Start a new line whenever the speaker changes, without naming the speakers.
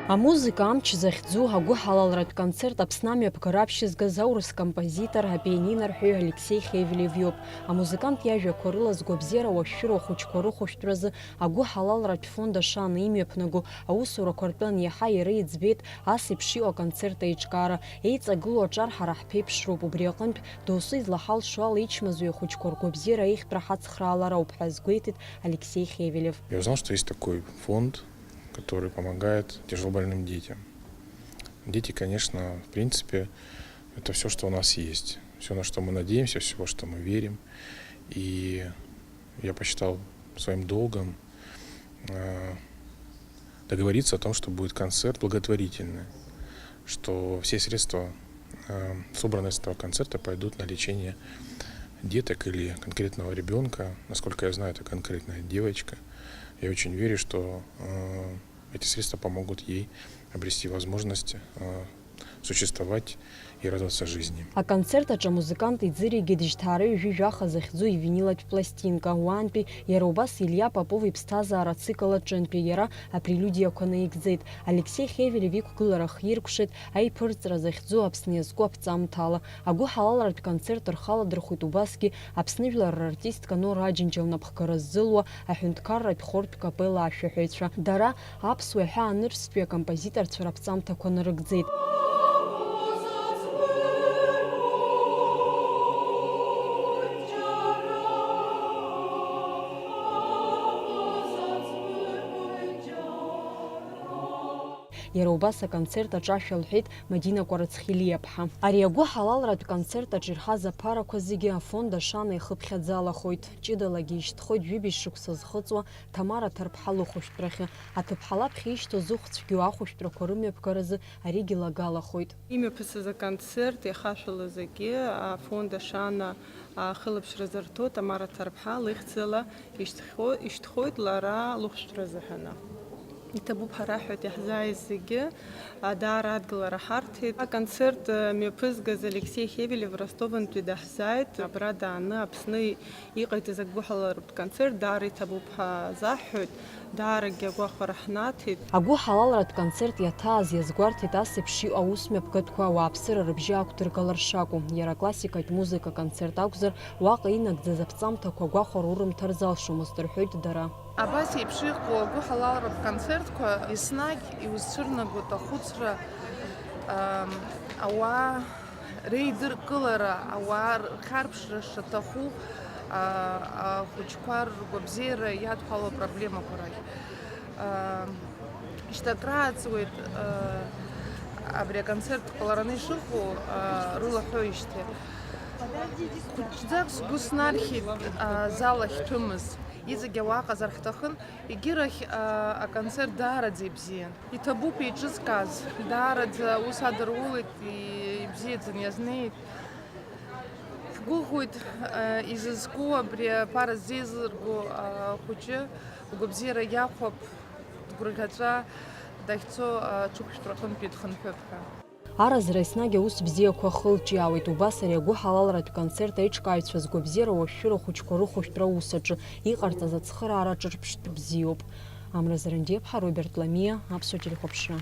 Амузыка амч захьӡу агәы ҳалалратә концерт Аԥсны амҩаԥгара раԥшьызгаз аурыс композитор, апианино арҳәаҩ Алексей Хевелев иоуп. Амузыкант иажәақәа рыла згәабзиара уашәшәыра ахәыҷқәа рыхәышәтәразы агәы ҳалалратә фонд ашана имҩаԥнаго аусурақәа ртәын иаҳа иара иӡбеит ас еиԥш иҟоу аконцерт аиҿкаара. Еиҵагылоу аҿар ҳара ҳԥеиԥшроуп. Убри аҟнытә доусы излаҳалшо ала ичмазаҩ ахәыҷқәа ргәабзиара аихтәра ҳацхраалара ауп ҳәа азгәеиҭеит Алексей Хевелев.
Я узнал, что есть такой фонд, который помогает тяжелобольным детям. Дети, конечно, в принципе, это все, что у нас есть. Все, на что мы надеемся, все, во что мы верим. И я посчитал своим долгом договориться о том, что будет концерт благотворительный, что все средства, собранные с этого концерта, пойдут на лечение деток или конкретного ребенка. Насколько я знаю, это конкретная девочка. Я очень верю, что эти средства помогут ей обрести возможность существовать и радоваться жизни.
А концерт аҿы амузыкант иӡыригеит жьҭаараҩ жәижәаха захьӡу ивинилатә пластинка. Уаантәи иара убас Илиа Попов иԥсҭазаара ацикл аҿынтәи иара апрелюдиақәа наигӡеит. Алексей Хевелев иқәгылара хиркәшеит аиԥырҵра захьӡу Аԥсны иазку аԥҵамҭала. Агәы ҳалалратә концерт рхаладырхәит убасгьы Аԥсны жәлар рартистка Нора Аџьынџьал напхгара ззылуа аҳәынҭқарратә хортә капела ашәаҳәаҩцәа. Дара аԥсуа ҳәа анырцәтәи акомпозиторцәа раԥҵамҭақәа нарыгӡеит. Иара убас аконцерт аҿы ашәа лҳәеит Мадина Кәарацхелиаԥҳа. Ари агәы ҳалалратә концерт аҿы ирҳаз аԥарақәа зегьы афонд ашана ихыԥхьаӡалахоит. Ҷыдалагьы ишьҭхоит жәибжь шықәса зхыҵуа Ҭамара Ҭарԥҳа лыхәышәтәрахьы. Аҭыԥҳа лаԥхьа ишьҭоу зыхәцәгьоу ахәышәтәрақәа рымҩаԥгаразы аригьы лагалахоит.
Имҩаԥысыз аконцерт иахашәала зегьы афонд ашана ахылаԥшразы рҭо Ҭамара Ҭарԥҳа лыхьӡала ишьҭхоит лара лыхәшәтәра азыҳәаны. Иҭабуп ҳараҳәоит иаҳзааиз зегьы даара адгылара ҳарҭеит. Аконцерт мҩаԥызгаз Алексей Хевелев Ростовантәи даҳзааит. Абра дааны Аԥсны иҟаиҵаз агәы ҳалалратә концерт даара иҭабуп ҳзаҳҳәоит. Даарагьы агәахәара ҳнаҭеит.
Агәы ҳалалратә концерт иаҭааз иазгәарҭеит ас еиԥш иҟоу аусмҩаԥгатәқәа ауааԥсыра рыбжьы ақәдыргалар шакәу. Иара классикатә музыка концерт акәзар, уаҟа инагӡаз аԥҵамҭақәа агәахәара урымҭар залшомызт рҳәоит дара.
Абас еиԥш иҟоу агәы ҳалалратә концертқәа еснагь иузцәырнагоит ахәыцра, ауаа реидыркылара, ауаа рхьарԥшра шаҭаху ахәыҷқәа ргәабзиара иадҳәалоу апроблемақәа рахь. Ишьҭакрааҵуеит абри аконцерт ҟалараны ишыҟоу рылаҳәоижьҭеи. Хәыҷӡак сгәы снархьит зал ахьҭәымыз. Иҵегьы ауаа ҟазар ҳҭахын, егьирахь аконцерт даараӡа ибзиан. Иҭабуп еиҿызкааз, даараӡа ус адырулеит, ибзиаӡаны иазнеит. Ҳгәыӷуеит изызку абри аԥара ззеизырго ахәыҷы лгәабзиара иахәап, дгәырӷьаҵәа дахьцо аҽықәшәтәра аҟынтәи дхынҳәып ҳәа.
Аразра еснагь аус бзиақәа хылҿиаауеит. Убас ари агәы ҳалалратә концерт аиҿкааҩцәа згәабзиара уашәшәыра ахәыҷқәа рыхәышәтәра аус аҿы иҟарҵаз ацхыраара ҿырԥштә бзиоуп. Амра Зарандиаԥҳа, Роберт Ламиа, Аԥсуа телехәаԥшра.